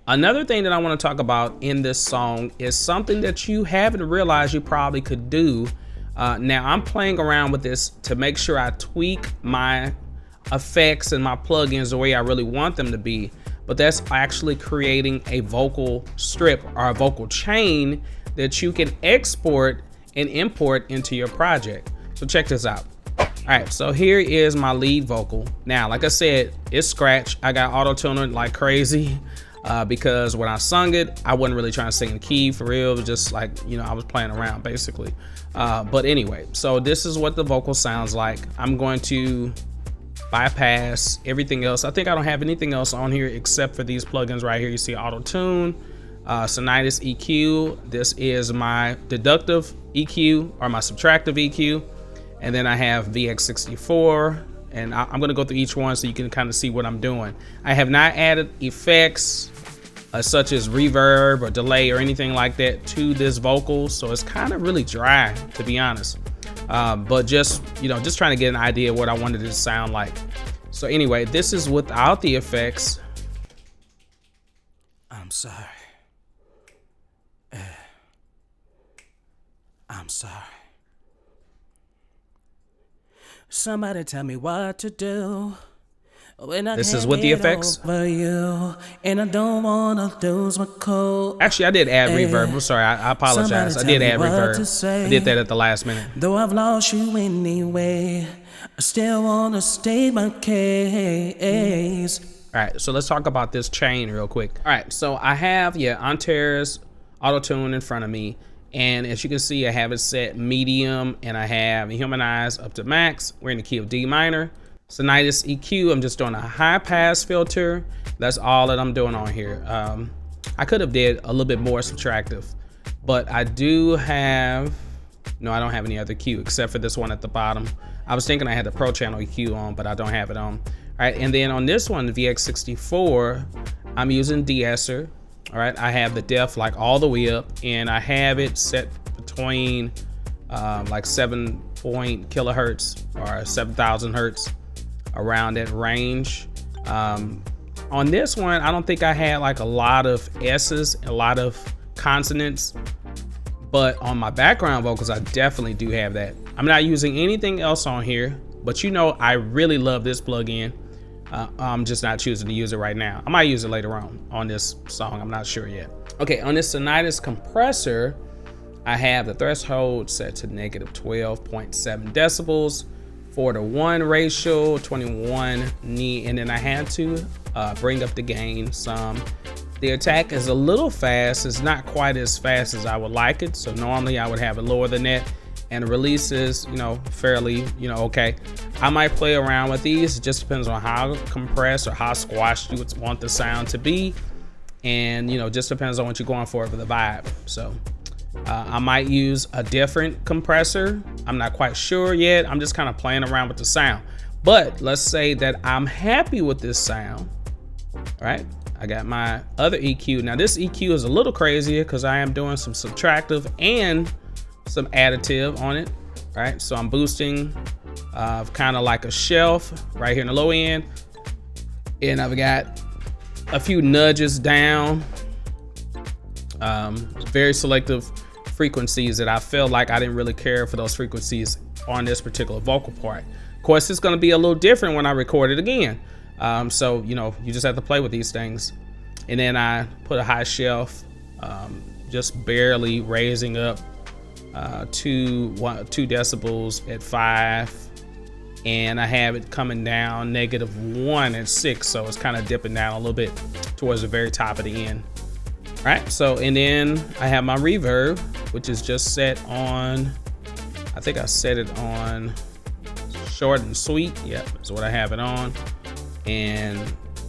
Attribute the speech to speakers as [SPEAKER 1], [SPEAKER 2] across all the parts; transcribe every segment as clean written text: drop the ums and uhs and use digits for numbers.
[SPEAKER 1] Another thing that I want to talk about in this song is something that you haven't realized you probably could do. Now I'm playing around with this to make sure I tweak my effects and my plugins the way I really want them to be, but that's actually creating a vocal strip or a vocal chain that you can export and import into your project. So check this out. All right, so here is my lead vocal. Now, like I said, it's scratch. I got auto-tuning like crazy because when I sung it, I wasn't really trying to sing in key for real. It was just like, you know, I was playing around basically. But anyway, so this is what the vocal sounds like. I'm going to bypass everything else. I think I don't have anything else on here except for these plugins right here. You see auto-tune, Sonitis EQ. This is my deductive EQ or my subtractive EQ. And then I have VX64, and I'm gonna go through each one so you can kind of see what I'm doing. I have not added effects such as reverb or delay or anything like that to this vocal, so it's kind of really dry, to be honest. But just, you know, just trying to get an idea of what I wanted it to sound like. So anyway, this is without the effects. I'm sorry. I'm sorry. Somebody tell me what to do. This is with the effects. You, and I don't wanna lose my cold. Actually, I did add reverb. I'm sorry, I apologize. I did add reverb. I did that at the last minute. Though I've lost you anyway, I still wanna state my case. All right, so let's talk about this chain real quick. All right, so I have Antares auto-tune in front of me. And as you can see, I have it set medium and I have Humanize up to max. We're in the key of D minor. Sonitis EQ, I'm just doing a high pass filter. That's all that I'm doing on here. I could have did a little bit more subtractive, but I do have, no, I don't have any other EQ except for this one at the bottom. I was thinking I had the Pro Channel EQ on, but I don't have it on. All right, and then on this one, the VX64, I'm using de-esser. All right, I have the depth like all the way up, and I have it set between like 7 kilohertz or 7,000 hertz, around that range. On this one, I don't think I had like a lot of S's, a lot of consonants, but on my background vocals, I definitely do have that. I'm not using anything else on here, but you know, I really love this plugin. I'm just not choosing to use it right now. I might use it later on this song. I'm not sure yet. Okay, on this Sonitis compressor, I have the threshold set to negative 12.7 decibels, 4:1 ratio, 21 knee, and then I had to bring up the gain some. The attack is a little fast. It's not quite as fast as I would like it. So normally I would have it lower than that. And the release is, you know, fairly, you know, okay. I might play around with these. It just depends on how compressed or how squashed you would want the sound to be. And, you know, just depends on what you're going for the vibe. So I might use a different compressor. I'm not quite sure yet. I'm just kind of playing around with the sound. But let's say that I'm happy with this sound, all right? I got my other EQ. Now this EQ is a little crazier because I am doing some subtractive and some additive on it, right? So I'm boosting kind of like a shelf right here in the low end, and I've got a few nudges down, very selective frequencies that I feel like I didn't really care for those frequencies on this particular vocal part. Of course, it's going to be a little different when I record it again. So, you know, you just have to play with these things. And then I put a high shelf, just barely raising up 2 decibels at 5, and I have it coming down -1 at 6, so it's kind of dipping down a little bit towards the very top of the end. All right, so and then I have my reverb, which is just set on, I think I set it on short and sweet. Yep, that's what I have it on. And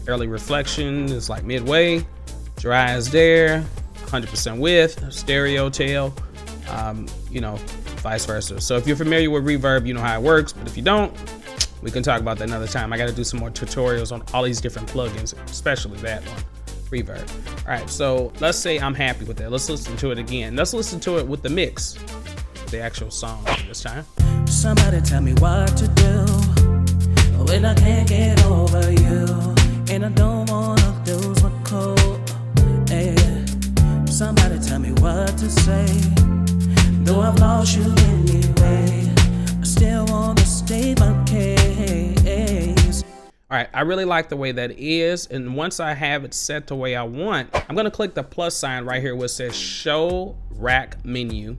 [SPEAKER 1] early reflection is like midway, dry is there, 100% width, stereo tail. You know, vice versa. So if you're familiar with reverb, you know how it works, but if you don't, we can talk about that another time. I got to do some more tutorials on all these different plugins, especially that one, reverb. All right, so let's say I'm happy with that. Let's listen to it again. Let's listen to it with the mix, the actual song this time. Somebody tell me what to do when I can't get over you, and I don't wanna lose my cold.
[SPEAKER 2] what to say. Though I've lost you anyway, I still wanna state my case.
[SPEAKER 1] All right, I really like the way that is, and once I have it set the way I want, I'm gonna click the plus sign right here where it says show rack menu,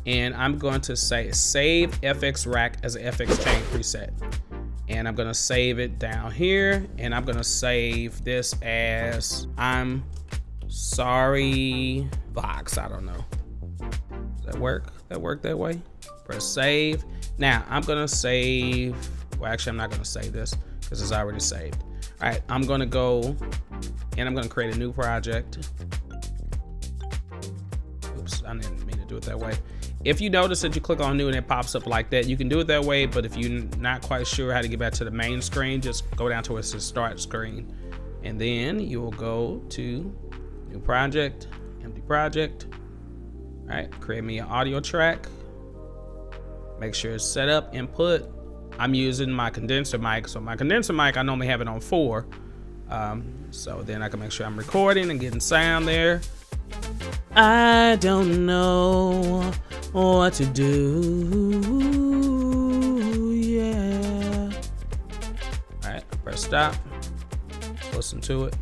[SPEAKER 1] and I'm going to say save FX rack as an FX chain preset. And I'm gonna save it down here, and I'm gonna save this as I'm sorry Vox. I don't know. Does that work? That work that way? Press save. Now I'm gonna save, well actually I'm not gonna save this because it's already saved. All right, I'm gonna go and I'm gonna create a new project. Oops, I didn't mean to do it that way. If you notice that you click on new and it pops up like that, you can do it that way, but if you're not quite sure how to get back to the main screen, just go down to where it says start screen. And then you will go to new project, empty project. All right, create me an audio track. Make sure it's set up, input. I'm using my condenser mic. So my condenser mic, I normally have it on 4. So then I can make sure I'm recording and getting sound there. I don't know what to do, yeah. All right, press stop, listen to it.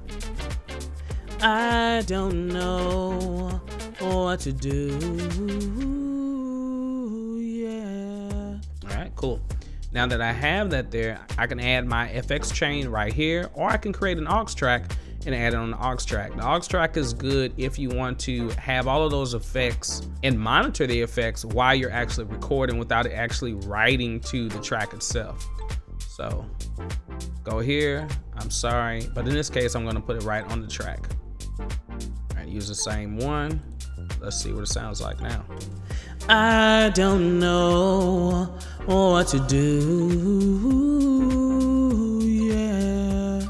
[SPEAKER 1] I don't know what to do, yeah. All right, cool. Now that I have that there, I can add my FX chain right here, or I can create an aux track and add it on the aux track. The aux track is good if you want to have all of those effects and monitor the effects while you're actually recording without it actually writing to the track itself. So go here, I'm sorry, but in this case, I'm gonna put it right on the track. All right, use the same one. Let's see what it sounds like now. I don't know what to do, yeah.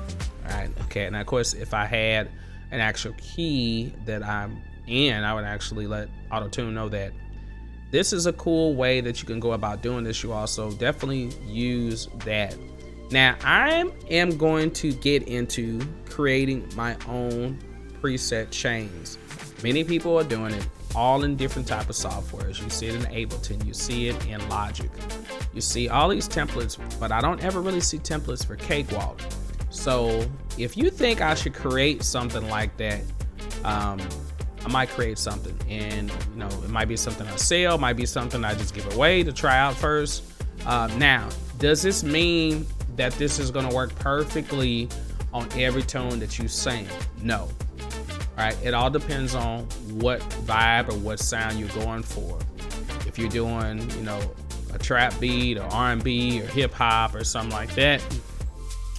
[SPEAKER 1] All right, okay, and of course, if I had an actual key that I'm in, I would actually let Auto-Tune know that. This is a cool way that you can go about doing this. You also definitely use that. Now, I am going to get into creating my own preset chains. Many people are doing it all in different type of softwares. You see it in Ableton, you see it in Logic. You see all these templates, but I don't ever really see templates for Cakewalk. So if you think I should create something like that, I might create something, and you know, it might be something I sell, might be something I just give away to try out first. Now, does this mean that this is gonna work perfectly on every tone that you sing? No. All right, it all depends on what vibe or what sound you're going for. If you're doing, you know, a trap beat or R&B or hip hop or something like that,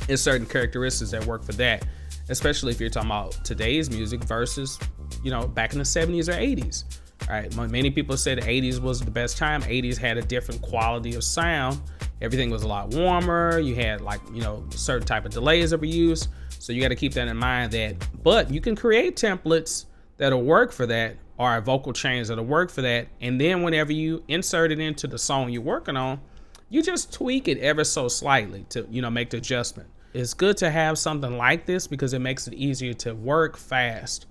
[SPEAKER 1] there's certain characteristics that work for that, especially if you're talking about today's music versus, you know, back in the 70s or 80s. All right, many people said the 80s was the best time. 80s had a different quality of sound. Everything was a lot warmer. You had, like, you know, certain type of delays that were used. So you got to keep that in mind. That, but you can create templates that'll work for that, or vocal chains that'll work for that. And then whenever you insert it into the song you're working on, you just tweak it ever so slightly to, you know, make the adjustment. It's good to have something like this because it makes it easier to work fast